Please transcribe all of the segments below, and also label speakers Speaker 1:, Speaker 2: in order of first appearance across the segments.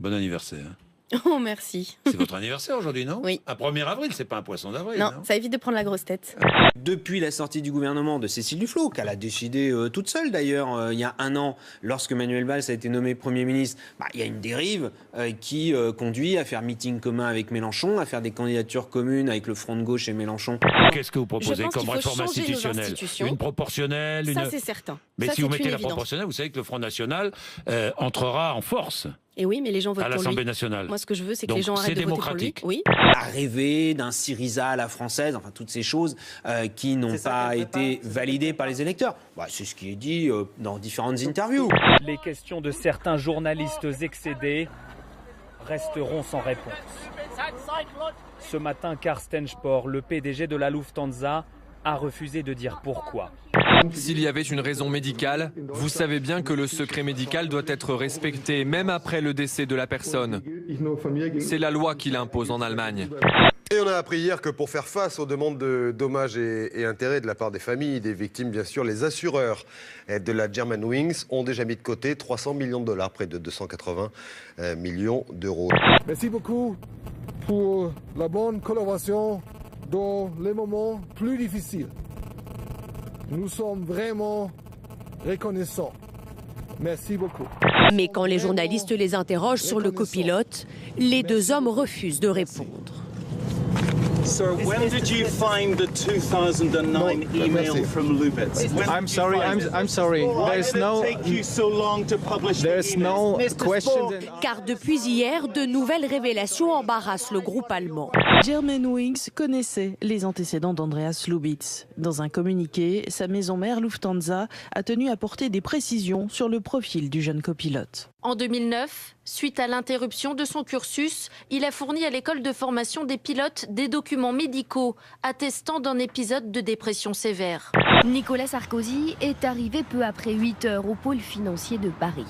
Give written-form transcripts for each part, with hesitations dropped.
Speaker 1: Bon anniversaire.
Speaker 2: Oh, merci.
Speaker 1: C'est votre anniversaire aujourd'hui, non?
Speaker 2: Oui.
Speaker 1: Un 1er avril, c'est pas un poisson d'avril,
Speaker 2: Non,
Speaker 1: non?
Speaker 2: ça évite de prendre la grosse tête.
Speaker 3: Depuis la sortie du gouvernement de Cécile Duflot, qu'elle a décidé toute seule d'ailleurs, il y a un an, lorsque Manuel Valls a été nommé Premier ministre, il y a une dérive qui conduit à faire meeting commun avec Mélenchon, à faire des candidatures communes avec le Front de gauche et Mélenchon.
Speaker 1: Qu'est-ce que vous proposez
Speaker 2: Je pense
Speaker 1: comme
Speaker 2: qu'il faut
Speaker 1: réforme
Speaker 2: changer nos
Speaker 1: institutionnelle?
Speaker 2: institutions.
Speaker 1: Une proportionnelle?
Speaker 2: Ça, c'est certain.
Speaker 1: Mais
Speaker 2: Ça,
Speaker 1: si vous
Speaker 2: c'est
Speaker 1: mettez
Speaker 2: une
Speaker 1: la
Speaker 2: évidence.
Speaker 1: proportionnelle, vous savez que le Front National entrera en force
Speaker 2: Et oui, mais les gens votent
Speaker 1: à
Speaker 2: pour lui.
Speaker 1: l'Assemblée nationale.
Speaker 2: Moi, ce que je veux, c'est que
Speaker 1: Donc,
Speaker 2: les gens
Speaker 1: c'est
Speaker 2: arrêtent de voter pour lui.
Speaker 1: démocratique.
Speaker 2: Oui.
Speaker 3: À rêver d'un Syriza à la française, enfin toutes ces choses qui n'ont pas été validées par les électeurs. C'est ce qui est dit dans différentes interviews.
Speaker 4: Les questions de certains journalistes excédés resteront sans réponse. Ce matin, Carsten Spohr, le PDG de la Lufthansa, a refusé de dire pourquoi.
Speaker 5: S'il y avait une raison médicale, vous savez bien que le secret médical doit être respecté même après le décès de la personne. C'est la loi qui l'impose en Allemagne.
Speaker 6: Et on a appris hier que pour faire face aux demandes de dommages et intérêts de la part des familles, des victimes, bien sûr, les assureurs de la Germanwings ont déjà mis de côté 300 millions de dollars, près de 280 millions d'euros.
Speaker 7: Merci beaucoup pour la bonne collaboration dans les moments plus difficiles. Nous sommes vraiment reconnaissants. Merci beaucoup.
Speaker 8: Mais quand les journalistes les interrogent sur le copilote, les deux hommes refusent de répondre.
Speaker 9: Sir, when did you find the 2009 email from Lubitz?
Speaker 10: I'm sorry.
Speaker 9: There's
Speaker 10: no question.
Speaker 8: Car depuis hier, de nouvelles révélations embarrassent le groupe allemand.
Speaker 11: Germanwings connaissait les antécédents d'Andreas Lubitz. Dans un communiqué, sa maison mère Lufthansa a tenu à apporter des précisions sur le profil du jeune copilote.
Speaker 12: En 2009, suite à l'interruption de son cursus, il a fourni à l'école de formation des pilotes des documents médicaux attestant d'un épisode de dépression sévère.
Speaker 13: Nicolas Sarkozy est arrivé peu après 8 heures au pôle financier de Paris.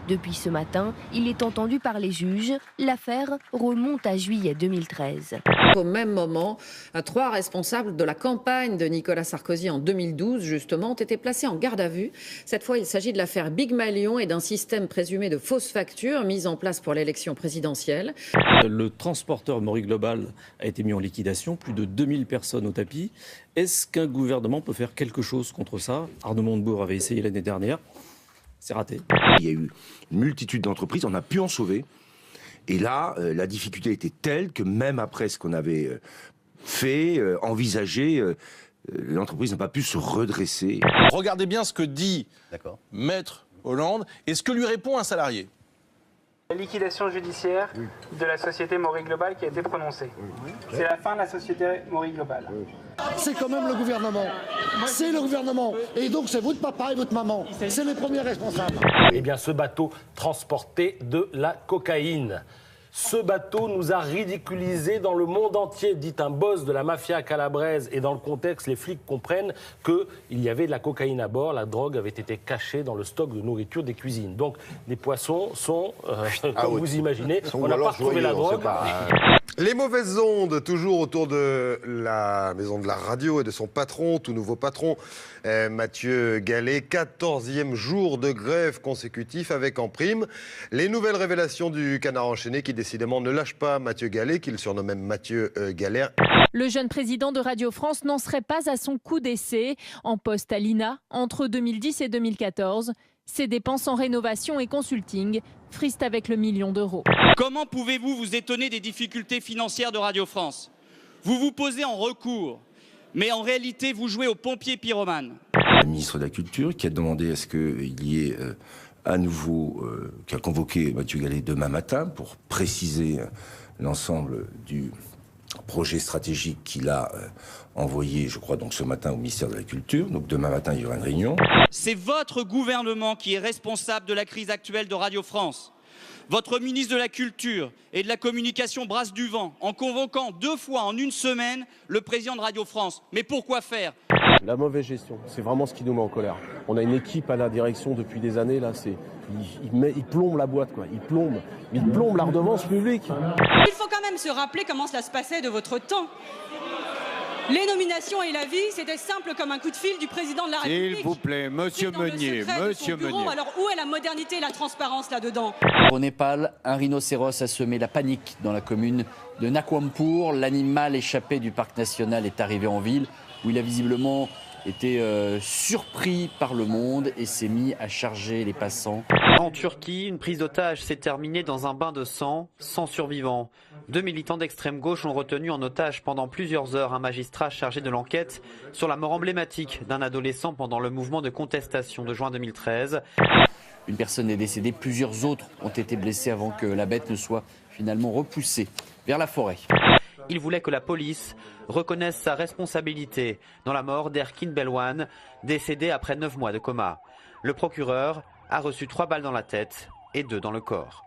Speaker 13: Depuis ce matin, il est entendu par les juges. L'affaire remonte à juillet 2013.
Speaker 14: Au même moment, 3 responsables de la campagne de Nicolas Sarkozy en 2012, justement, ont été placés en garde à vue. Cette fois, il s'agit de l'affaire Big Malion et d'un système présumé de fausses factures mis en place pour l'élection présidentielle.
Speaker 15: Le transporteur Maury Global a été mis en liquidation, plus de 2000 personnes au tapis. Est-ce qu'un gouvernement peut faire quelque chose contre ça? Arnaud Montebourg avait essayé l'année dernière. C'est raté.
Speaker 16: Il y a eu une multitude d'entreprises, on a pu en sauver. Et là, la difficulté était telle que même après ce qu'on avait fait, envisagé, l'entreprise n'a pas pu se redresser.
Speaker 17: Regardez bien ce que dit Maître Hollande et ce que lui répond un salarié.
Speaker 18: La liquidation judiciaire de la société Maury Global qui a été prononcée. C'est la fin de la société Maury Global.
Speaker 7: C'est quand même le gouvernement. C'est le gouvernement. Et donc c'est votre papa et votre maman. C'est les premiers responsables.
Speaker 19: Eh bien, ce bateau transportait de la cocaïne. Ce bateau nous a ridiculisés dans le monde entier, dit un boss de la mafia calabraise. Et dans le contexte, les flics comprennent qu'il y avait de la cocaïne à bord. La drogue avait été cachée dans le stock de nourriture des cuisines. Donc, les poissons sont, comme vous imaginez, on n'a pas retrouvé la drogue.
Speaker 6: Les mauvaises ondes, toujours autour de la maison de la radio et de son patron, tout nouveau patron, Mathieu Gallet. 14e jour de grève consécutif avec en prime les nouvelles révélations du Canard enchaîné qui décidément ne lâche pas Mathieu Gallet, qu'il surnomme même Mathieu Galère.
Speaker 20: Le jeune président de Radio France n'en serait pas à son coup d'essai. En poste à l'INA entre 2010 et 2014, ses dépenses en rénovation et consulting frisent avec le million d'euros.
Speaker 21: Comment pouvez-vous vous étonner des difficultés financières de Radio France? Vous vous posez en recours, mais en réalité, vous jouez au pompier pyromane.
Speaker 16: Le ministre de la Culture qui a demandé à ce qu'il y ait à nouveau, qui a convoqué Mathieu Gallet demain matin pour préciser l'ensemble du projet stratégique qu'il a envoyé, je crois, donc ce matin au ministère de la Culture. Donc demain matin, il y aura une réunion.
Speaker 21: C'est votre gouvernement qui est responsable de la crise actuelle de Radio France. Votre ministre de la Culture et de la Communication brasse du vent en convoquant 2 fois en une semaine le président de Radio France. Mais pourquoi faire?
Speaker 22: La mauvaise gestion, c'est vraiment ce qui nous met en colère. On a une équipe à la direction depuis des années, là, il plombe la boîte, quoi. Il plombe la redevance publique.
Speaker 23: Il faut quand même se rappeler comment cela se passait de votre temps.
Speaker 1: Les nominations et la vie, c'était simple comme un coup de fil du président de la République.
Speaker 10: S'il vous plaît, monsieur Meunier, monsieur Meunier.
Speaker 1: Alors où est la modernité et la transparence là-dedans?
Speaker 23: Au Népal, un rhinocéros a semé la panique dans la commune de Nakwampur. L'animal échappé du parc national est arrivé en ville où il a visiblement été surpris par le monde et s'est mis à charger les passants.
Speaker 24: En Turquie, une prise d'otage s'est terminée dans un bain de sang, sans survivants. 2 militants d'extrême gauche ont retenu en otage pendant plusieurs heures un magistrat chargé de l'enquête sur la mort emblématique d'un adolescent pendant le mouvement de contestation de juin 2013.
Speaker 23: Une personne est décédée, plusieurs autres ont été blessés avant que la bête ne soit finalement repoussée vers la forêt.
Speaker 24: Il voulait que la police reconnaisse sa responsabilité dans la mort d'Erkin Belwan, décédé après 9 mois de coma. Le procureur a reçu 3 balles dans la tête et 2 dans le corps.